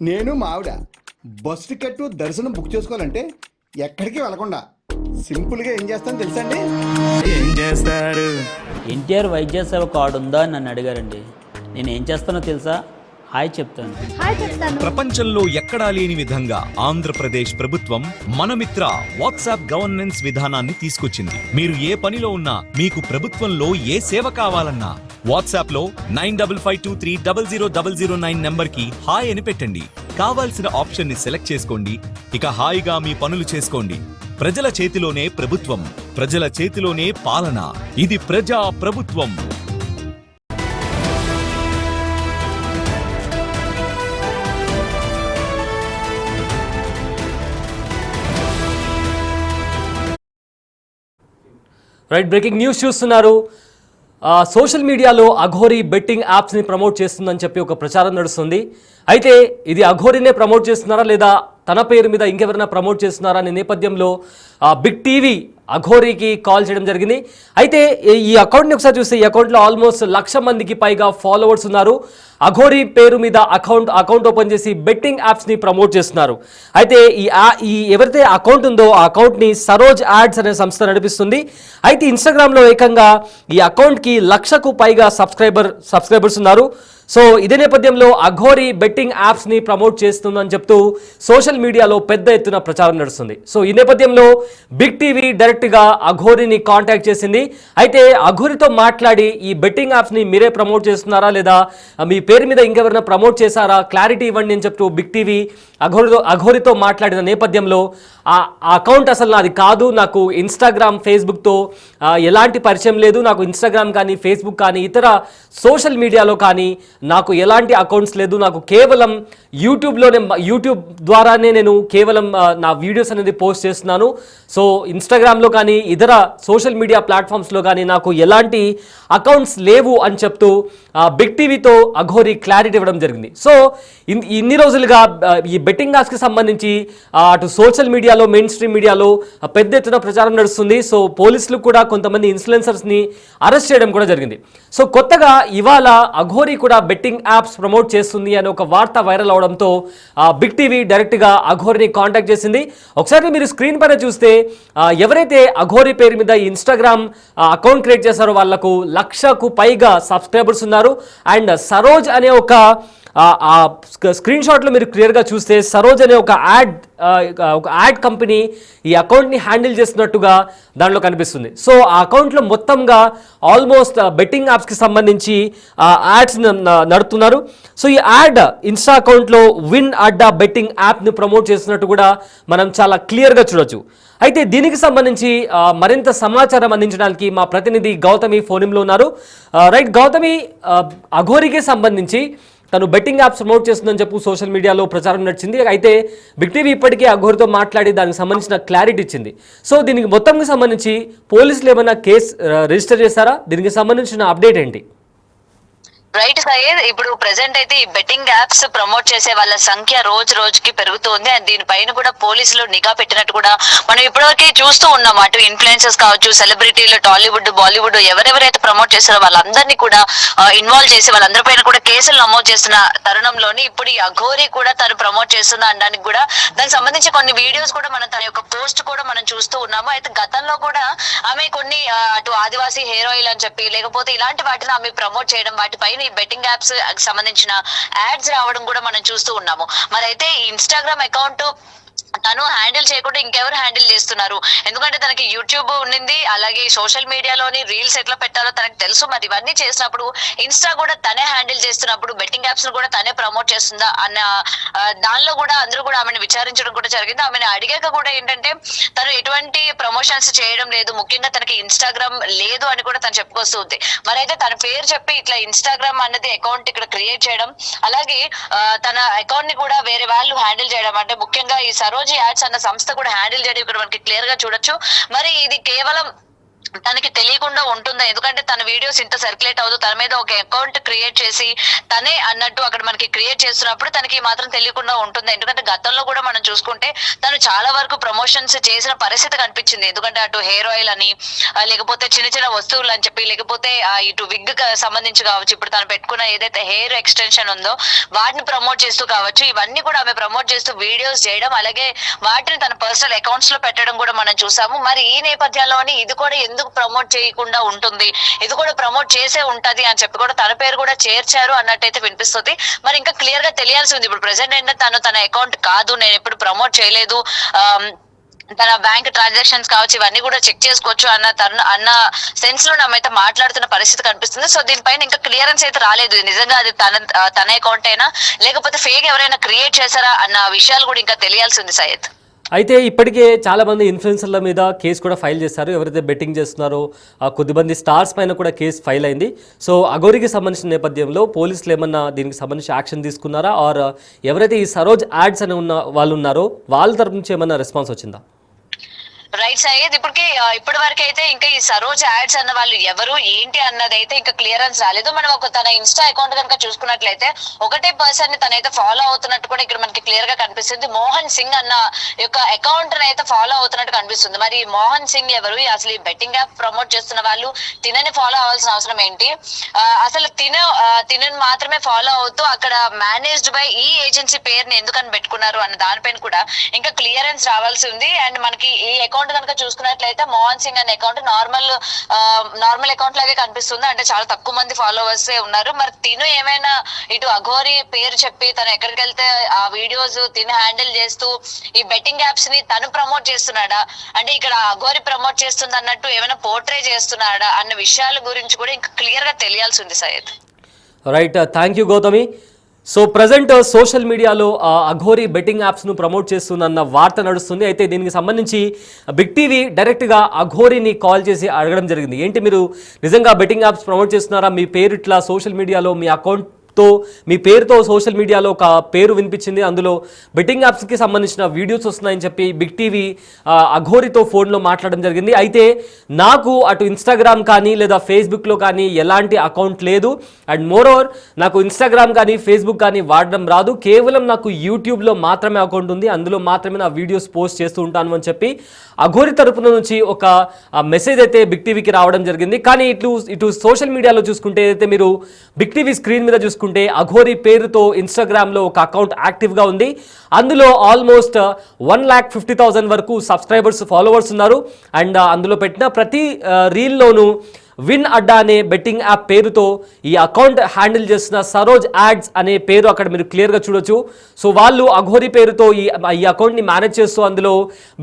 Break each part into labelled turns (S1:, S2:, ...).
S1: నేను మా ఆవిడ బస్ టికెట్ దర్శనం బుక్ చేసుకోవాలంటే ఎక్కడికి వెళ్ళకుండా సింపుల్గా ఏం చేస్తాను తెలుసా అండి?
S2: ఏం చేస్తారు?
S3: ఎన్టీఆర్ వైద్య సేవ కార్డు ఉందా అని నన్ను అడిగారండి. నేను ఏం చేస్తానో తెలుసా? హాయ్ చెప్తాను.
S2: ప్రపంచంలో ఎక్కడా లేని విధంగా ఆంధ్రప్రదేశ్ ప్రభుత్వం మనమిత్ర వాట్సాప్ గవర్నెన్స్ విధానాన్ని తీసుకొచ్చింది. మీరు ఏ పనిలో ఉన్నా, మీకు ప్రభుత్వంలో ఏ సేవ కావాలన్నా వాట్సాప్ లో 9552300009 నెంబర్ కి హాయ్ అని పెట్టండి. కావాల్సిన ఆప్షన్ ని సెలెక్ట్ చేసుకోండి. ఇక హాయిగా మీ పనులు చేసుకోండి. ప్రజల చేతిలోనే ప్రభుత్వం, ప్రజల చేతిలోనే పాలన. ఇది ప్రజా ప్రభుత్వం.
S4: రైట్, బ్రేకింగ్ న్యూస్ చూస్తున్నారు. సోషల్ మీడియాలో అఘోరీ బెట్టింగ్ యాప్స్ని ప్రమోట్ చేస్తుందని చెప్పి ఒక ప్రచారం నడుస్తుంది. అయితే ఇది అఘోరీనే ప్రమోట్ చేస్తున్నారా లేదా తన పేరు మీద ఇంకెవరైనా ప్రమోట్ చేస్తున్నారా అనే నేపథ్యంలో బిగ్ టీవీ అఘోరీకి కాల్ చేయడం జరిగింది. అయితే ఈ అకౌంట్ని ఒకసారి చూస్తే ఈ అకౌంట్లో ఆల్మోస్ట్ 1,00,000 మందికి పైగా ఫాలోవర్స్ ఉన్నారు. అఘోరీ పేరు మీద అకౌంట్ ఓపెన్ చేసి బెట్టింగ్ యాప్స్ని ప్రమోట్ చేస్తున్నారు. అయితే ఈ ఎవరైతే అకౌంట్ ఉందో ఆ అకౌంట్ని సరోజ్ యాడ్స్ అనే సంస్థ నడిపిస్తుంది. అయితే ఇన్స్టాగ్రామ్లో ఏకంగా ఈ అకౌంట్కి 1,00,000కు పైగా సబ్స్క్రైబర్స్ ఉన్నారు. సో ఇదే నేపథ్యంలో అఘోరీ బెట్టింగ్ యాప్స్ని ప్రమోట్ చేస్తుందని చెప్తూ సోషల్ మీడియాలో పెద్ద ఎత్తున ప్రచారం నడుస్తుంది. సో ఈ నేపథ్యంలో బిగ్ టీవీ డైరెక్ట్గా అఘోరీని కాంటాక్ట్ చేసింది. అయితే అఘోరీతో మాట్లాడి ఈ బెట్టింగ్ యాప్స్ని మీరే ప్రమోట్ చేస్తున్నారా లేదా మీ పేరు మీద ఇంకెవరైనా ప్రమోట్ చేశారా, క్లారిటీ ఇవ్వండి అని చెప్తూ బిగ్ టీవీ అఘోరీతో మాట్లాడిన నేపథ్యంలో ఆ అకౌంట్ అసలు నాది కాదు, నాకు ఇన్స్టాగ్రామ్ ఫేస్బుక్తో ఎలాంటి పరిచయం లేదు, నాకు ఇన్స్టాగ్రామ్ కానీ ఫేస్బుక్ కానీ ఇతర సోషల్ మీడియాలో కానీ నాకు ఎలాంటి అకౌంట్స్ లేదు, నాకు కేవలం యూట్యూబ్ ద్వారానే నేను కేవలం నా వీడియోస్ అనేది పోస్ట్ చేస్తున్నాను. సో ఇన్స్టాగ్రామ్లో కానీ ఇతర సోషల్ మీడియా ప్లాట్ఫామ్స్లో కానీ నాకు ఎలాంటి అకౌంట్స్ లేవు అని చెప్తూ బిగ్ టీవీతో అఘోరీ క్లారిటీ ఇవ్వడం జరిగింది. సో ఇన్ని రోజులుగా ఈ బెట్టింగ్ యాప్స్కి సంబంధించి అటు సోషల్ మీడియాలో మెయిన్ స్ట్రీమ్ మీడియాలో పెద్ద ఎత్తున ప్రచారం నడుస్తుంది. సో పోలీసులు కూడా కొంతమంది ఇన్ఫ్లుయెన్సర్స్ని అరెస్ట్ చేయడం కూడా జరిగింది. సో కొత్తగా ఇవాళ అఘోరీ కూడా బెట్టింగ్ యాప్స్ ప్రమోట్ చేస్తుంది అని ఒక వార్త వైరల్ అవడంతో బిగ్ టీవీ డైరెక్ట్గా అఘోరీని కాంటాక్ట్ చేసింది. ఒకసారి మీరు స్క్రీన్ పైన చూస్తే ఎవరైతే అఘోరీ పేరు మీద ఇన్స్టాగ్రామ్ అకౌంట్ క్రియేట్ చేశారో వాళ్లకు 1,00,000కు పైగా సబ్స్క్రైబర్స్ ఉన్నారు. అండ్ సరోజ్ అనే ఒక స్క్రీన్ షాట్లో మీరు క్లియర్గా చూస్తే సరోజ్ అనే ఒక యాడ్ కంపెనీ ఈ అకౌంట్ని హ్యాండిల్ చేస్తున్నట్టుగా దాంట్లో కనిపిస్తుంది. సో ఆ అకౌంట్లో మొత్తంగా ఆల్మోస్ట్ బెట్టింగ్ యాప్స్కి సంబంధించి యాడ్స్ నడుపుతున్నారు. సో ఈ యాడ్ ఇన్స్టా అకౌంట్లో విన్ అడ్డా బెట్టింగ్ యాప్ని ప్రమోట్ చేస్తున్నట్టు కూడా మనం చాలా క్లియర్గా చూడొచ్చు. అయితే దీనికి సంబంధించి మరింత సమాచారం అందించడానికి మా ప్రతినిధి గౌతమి ఫోన్లో ఉన్నారు. రైట్ గౌతమి, అఘోరీకి సంబంధించి తను బెట్టింగ్ యాప్స్ ప్రమోట్ చేస్తుందని చెప్పు సోషల్ మీడియాలో ప్రచారం నడిచింది. అయితే బిగ్ టీవీ ఇప్పటికే అఘోరీతో మాట్లాడి దానికి సంబంధించిన క్లారిటీ ఇచ్చింది. సో దీనికి మొత్తంకి సంబంధించి పోలీసులు ఏమైనా కేసు రిజిస్టర్ చేశారా? దీనికి సంబంధించిన అప్డేట్ ఏంటి?
S5: రైట్ సయ్యద్, ఇప్పుడు ప్రెసెంట్ అయితే ఈ బెట్టింగ్ యాప్స్ ప్రమోట్ చేసే వాళ్ళ సంఖ్య రోజు రోజుకి పెరుగుతోంది. అండ్ దీనిపైన కూడా పోలీసులు నిఘా పెట్టినట్టు కూడా మనం ఇప్పటివరకు చూస్తూ ఉన్నాం. అటు ఇన్ఫ్లుయెన్సర్స్ కావచ్చు, సెలబ్రిటీలు, టాలీవుడ్, బాలీవుడ్ ఎవరెవరైతే ప్రమోట్ చేస్తారో వాళ్ళందరినీ కూడా ఇన్వాల్వ్ చేసి వాళ్ళందరిపైన కూడా కేసులు నమోదు చేస్తున్న తరుణంలోని ఇప్పుడు ఈ అఘోరీ కూడా తను ప్రమోట్ చేస్తుందా అనడానికి కూడా దానికి సంబంధించి కొన్ని వీడియోస్ కూడా మనం తన యొక్క పోస్ట్ కూడా మనం చూస్తూ ఉన్నాము. అయితే గతంలో కూడా ఆమె కొన్ని అటు ఆదివాసీ హెయిర్ ఆయిల్ అని చెప్పి లేకపోతే ఇలాంటి వాటిని ఆమె ప్రమోట్ చేయడం, వాటిపైన ఈ బెట్టింగ్ యాప్స్ సంబంధించిన యాడ్స్ రావడం కూడా మనం చూస్తూ ఉన్నాము. మరి అయితే ఈ ఇన్స్టాగ్రామ్ అకౌంట్ తను హ్యాండిల్ చేయకుండా ఇంకెవరు హ్యాండిల్ చేస్తున్నారు? ఎందుకంటే తనకి యూట్యూబ్ ఉండింది, అలాగే సోషల్ మీడియాలోని రీల్స్ ఎట్లా పెట్టాలో తనకు తెలుసు. మరి ఇవన్నీ చేసినప్పుడు ఇన్స్టా కూడా తనే హ్యాండిల్ చేస్తున్నప్పుడు బెట్టింగ్ యాప్స్ కూడా తనే ప్రమోట్ చేస్తుందా అన్న దానిలో కూడా అందరూ కూడా ఆమెను విచారించడం కూడా జరిగింది. ఆమెను అడిగాక కూడా ఏంటంటే తను ఎటువంటి ప్రమోషన్స్ చేయడం లేదు, ముఖ్యంగా తనకి ఇన్స్టాగ్రామ్ లేదు అని కూడా తను చెప్పుకొస్తుంది. మరి అయితే తన పేరు చెప్పి ఇట్లా ఇన్స్టాగ్రామ్ అన్నది అకౌంట్ ఇక్కడ క్రియేట్ చేయడం, అలాగే తన అకౌంట్ ని కూడా వేరే వాళ్ళు హ్యాండిల్ చేయడం, అంటే ముఖ్యంగా ఈ సరోజ్ యాడ్స్ అన్న సంస్థ కూడా హ్యాండిల్ చేయడం ఇక్కడ మనకి క్లియర్ గా చూడొచ్చు. మరి ఇది కేవలం తనకి తెలియకుండా ఉంటుందా? ఎందుకంటే తన వీడియోస్ ఇంత సర్క్యులేట్ అవ్వదు, తన మీద ఒక అకౌంట్ క్రియేట్ చేసి తనే అన్నట్టు అక్కడ మనకి క్రియేట్ చేస్తున్నప్పుడు తనకి మాత్రం తెలియకుండా ఉంటుంది. ఎందుకంటే గతంలో కూడా మనం చూసుకుంటే తను చాలా వరకు ప్రమోషన్స్ చేసిన పరిస్థితి కనిపించింది. ఎందుకంటే అటు హెయిర్ ఆయిల్ అని, లేకపోతే చిన్న చిన్న వస్తువులు అని చెప్పి, లేకపోతే ఇటు విగ్ సంబంధించి కావచ్చు, ఇప్పుడు తను పెట్టుకున్న ఏదైతే హెయిర్ ఎక్స్టెన్షన్ ఉందో వాటిని ప్రమోట్ చేస్తూ కావచ్చు, ఇవన్నీ కూడా ఆమె ప్రమోట్ చేస్తూ వీడియోస్ చేయడం, అలాగే వాటిని తన పర్సనల్ అకౌంట్స్ లో పెట్టడం కూడా మనం చూసాము. మరి ఈ నేపథ్యంలోని ఇది కూడా ఎందుకు ప్రమోట్ చేయకుండా ఉంటుంది, ఇది కూడా ప్రమోట్ చేసే ఉంటది అని చెప్పి కూడా తన పేరు కూడా చేర్చారు అన్నట్టయితే వినిపిస్తుంది. మరి ఇంకా క్లియర్ గా తెలియాల్సి ఉంది. ఇప్పుడు ప్రెసెంట్ ఏంటంటే తన అకౌంట్ కాదు, నేను ఎప్పుడు ప్రమోట్ చేయలేదు, తన బ్యాంక్ ట్రాన్సాక్షన్స్ కావచ్చు ఇవన్నీ కూడా చెక్ చేసుకోవచ్చు అన్న సెన్స్ లో నామైతే మాట్లాడుతున్న పరిస్థితి కనిపిస్తుంది. సో దీనిపైన ఇంకా క్లియరెన్స్ అయితే రాలేదు. నిజంగా అది తన అకౌంట్ అయినా లేకపోతే ఫేక్ ఎవరైనా క్రియేట్ చేశారా అన్న విషయాలు కూడా ఇంకా తెలియాల్సి ఉంది సయ్యద్.
S4: అయితే ఇప్పటికే చాలామంది ఇన్ఫ్లుయెన్సర్ల మీద కేసు కూడా ఫైల్ చేశారు. ఎవరైతే బెట్టింగ్ చేస్తున్నారో కొద్దిమంది స్టార్స్ పైన కూడా కేసు ఫైల్ అయింది. సో అఘోరికి సంబంధించిన నేపథ్యంలో పోలీసులు ఏమన్నా దీనికి సంబంధించి యాక్షన్ తీసుకున్నారా, ఆర్ ఎవరైతే ఈ సరోజ్ యాడ్స్ అని ఉన్న వాళ్ళు ఉన్నారో వాళ్ళ తరపు నుంచి ఏమన్నా రెస్పాన్స్ వచ్చిందా?
S5: రైట్ సయ్యద్, ఇప్పటి వరకు అయితే ఇంకా ఈ సరోజ్ యాడ్స్ అన్న వాళ్ళు ఎవరు ఏంటి అన్నది అయితే ఇంకా క్లియరెన్స్ రాలేదు. మనం ఒక తన ఇన్స్టా అకౌంట్ కనుక చూసుకున్నట్లయితే ఒకటే పర్సన్ ని తనైతే ఫాలో అవుతున్నట్టు కూడా ఇక్కడ మనకి క్లియర్ గా కనిపిస్తుంది. మోహన్ సింగ్ అన్న యొక్క అకౌంట్ అయితే ఫాలో అవుతున్నట్టు కనిపిస్తుంది. మరి మోహన్ సింగ్ ఎవరు, అసలు ఈ బెట్టింగ్ యాప్ ప్రమోట్ చేస్తున్న వాళ్ళు తినని ఫాలో అవ్వాల్సిన అవసరం ఏంటి, అసలు తినని మాత్రమే ఫాలో అవుతూ అక్కడ మేనేజ్డ్ బై ఈ ఏజెన్సీ పేరుని ఎందుకని పెట్టుకున్నారు అన్న దానిపైన కూడా ఇంకా క్లియరెన్స్ రావాల్సి ఉంది. అండ్ మనకి ఈ అకౌంట్ కనుక చూసుకున్నట్లయితే మోహన్ సింగ్ అనే అకౌంట్ నార్మల్ అకౌంట్ లాగే కనిపిస్తుంది. అంటే చాలా తక్కువ మంది ఫాలోవర్స్ ఉన్నారు. మరి తిను ఏమైనా ఇటు అఘోరి పేరు చెప్పి తను ఎక్కడికి వెళ్తే ఆ వీడియోస్ తిను హ్యాండిల్ చేస్తూ ఈ బెట్టింగ్ యాప్స్ ని తను ప్రమోట్ చేస్తున్నాడా, అంటే ఇక్కడ అఘోరి ప్రమోట్ చేస్తుంది అన్నట్టు ఏమైనా పోర్ట్రే చేస్తున్నాడా అన్న విషయాల గురించి కూడా ఇంకా క్లియర్ గా తెలియాల్సి ఉంది Syed.
S4: Right, thank you Gautami. So present social మీడియాలో అఘోరి బెట్టింగ్ యాప్స్ను ప్రమోట్ చేస్తుందన్న వార్త నడుస్తుంది. అయితే దీనికి సంబంధించి బిగ్ టీవీ డైరెక్ట్గా అఘోరిని కాల్ చేసి అడగడం జరిగింది. ఏంటి మీరు నిజంగా బెట్టింగ్ యాప్స్ ప్రమోట్ చేస్తున్నారా, మీ పేరు ఇట్లా సోషల్ మీడియాలో మీ అకౌంట్తో మీ పేరుతో సోషల్ మీడియాలో ఒక పేరు వినిపించింది, అందులో బెట్టింగ్ యాప్స్కి సంబంధించిన వీడియోస్ వస్తున్నాయని చెప్పి బిగ్ టీవీ అఘోరితో ఫోన్లో మాట్లాడడం జరిగింది. అయితే నాకు అటు ఇన్స్టాగ్రామ్ కానీ లేదా ఫేస్బుక్లో కానీ ఎలాంటి అకౌంట్ లేదు, అండ్ మోర్ ఓవర్ నాకు ఇన్స్టాగ్రామ్ కానీ ఫేస్బుక్ కానీ వాడడం రాదు, కేవలం నాకు యూట్యూబ్లో మాత్రమే అకౌంట్ ఉంది, అందులో మాత్రమే నా వీడియోస్ పోస్ట్ చేస్తూ ఉంటాను అని చెప్పి అఘోరి తరపున నుంచి ఒక మెసేజ్ అయితే బిగ్ టీవీకి రావడం జరిగింది. కానీ ఇటు సోషల్ మీడియాలో చూసుకుంటే ఏదైతే మీరు బిగ్ టీవీ స్క్రీన్ మీద చూసుకుంటే అఘోరి పేరుతో ఇన్స్టాగ్రామ్లో ఒక అకౌంట్ యాక్టివ్గా ఉంది. అందులో ఆల్మోస్ట్ 1,50,000 వరకు సబ్స్క్రైబర్స్ ఫాలోవర్స్ ఉన్నారు. అండ్ అందులో పెట్టిన ప్రతి రీల్లోనూ విన్ అడ్డా అనే బెట్టింగ్ యాప్ పేరుతో ఈ అకౌంట్ హ్యాండిల్ చేస్తున్న సరోజ్ యాడ్స్ అనే పేరు అక్కడ మీరు క్లియర్గా చూడొచ్చు. సో వాళ్ళు అఘోరి పేరుతో ఈ అకౌంట్ని మేనేజ్ చేస్తూ అందులో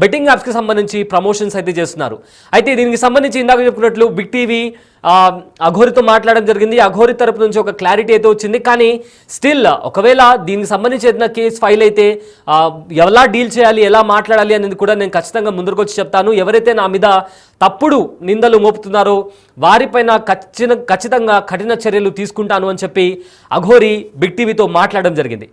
S4: బెట్టింగ్ యాప్స్కి సంబంధించి ప్రమోషన్స్ అయితే చేస్తున్నారు. అయితే దీనికి సంబంధించి ఇందాక చెప్పుకున్నట్లు బిగ్ టీవీ అఘోరితో మాట్లాడడం జరిగింది. అఘోరి తరపు నుంచి ఒక క్లారిటీ అయితే వచ్చింది. కానీ స్టిల్ ఒకవేళ దీనికి సంబంధించి ఏదైనా కేసు ఫైల్ అయితే ఎలా డీల్ చేయాలి, ఎలా మాట్లాడాలి అనేది కూడా నేను ఖచ్చితంగా ముందరకు వచ్చి చెప్తాను. ఎవరైతే నా మీద తప్పుడు నిందలు మోపుతున్నారో వారిపైన ఖచ్చితంగా కఠిన చర్యలు తీసుకుంటాను అని చెప్పి అఘోరి బిగ్ టీవీతో మాట్లాడడం జరిగింది.